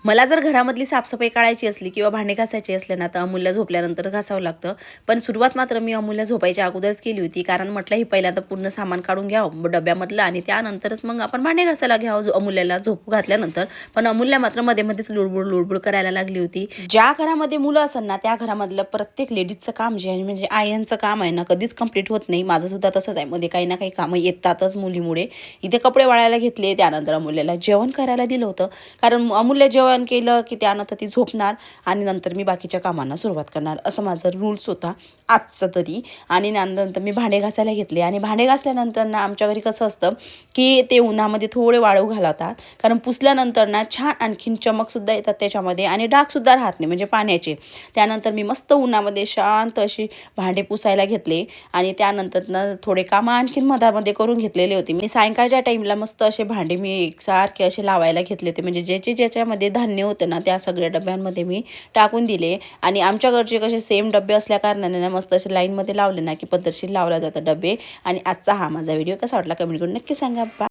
मला जर घरामधली साफसफाई काढायची असली किंवा भांडे घासायचे असले ना तर अमूल्य झोपल्यानंतर घासावं लागतं. पण सुरुवात मात्र मी अमूल्य झोपायच्या अगोदरच केली होती, कारण म्हटलं ही पहिल्यांदा पूर्ण सामान काढून घ्यावं डब्यामधलं आणि त्यानंतरच मग आपण भांडे घासायला घ्यावं अमूल्याला झोपू घातल्यानंतर. पण अमूल्य मात्र मध्ये मध्येच लुडबुड लुडबुड करायला लागली होती. ज्या घरामध्ये मुलं असेल ना त्या घरामधलं प्रत्येक लेडीजचं काम जे आहे म्हणजे आयांचं काम आहे ना कधीच कंप्लीट होत नाही. माझं सुद्धा तसंच आहे, मध्ये काही ना काही कामं येतातच मुलीमुळे. इथे कपडे वाळायला घेतले, त्यानंतर अमूल्याला जेवण करायला दिलं होतं, कारण अमूल्य जेवण केलं की त्यानंतर ती झोपणार आणि नंतर मी बाकीच्या कामांना सुरुवात करणार, असं माझं रूल्स होता आजचं तरी. आणि नंतर मी भांडे घासायला घेतले आणि भांडे घासल्यानंतर ना आमच्या घरी कसं असतं की ते उन्हामध्ये थोडे वाळू घालवतात, कारण पुसल्यानंतर ना छान आणखीन चमकसुद्धा येतात त्याच्यामध्ये आणि डागसुद्धा राहत नाही म्हणजे पाण्याचे. त्यानंतर मी मस्त उन्हामध्ये शांत अशी भांडे पुसायला घेतले आणि त्यानंतर ना थोडे कामं आणखीन मधामध्ये करून घेतलेले होते. मी सायंकाळच्या टाईमला मस्त असे भांडे मी एकसारखे असे लावायला घेतले होते, म्हणजे ज्याच्यामध्ये धान्य होतं ना त्या सगळ्या डब्यांमध्ये मी टाकून दिले. आणि आमच्या घरचे कसे सेम डबे असल्या कारणाने ना मस्त असे लाईनमध्ये लावले ना की पद्धतशीर लावला जातं डबे. आणि आजचा हा माझा व्हिडिओ कसा वाटला कमेंट करून नक्की सांगा.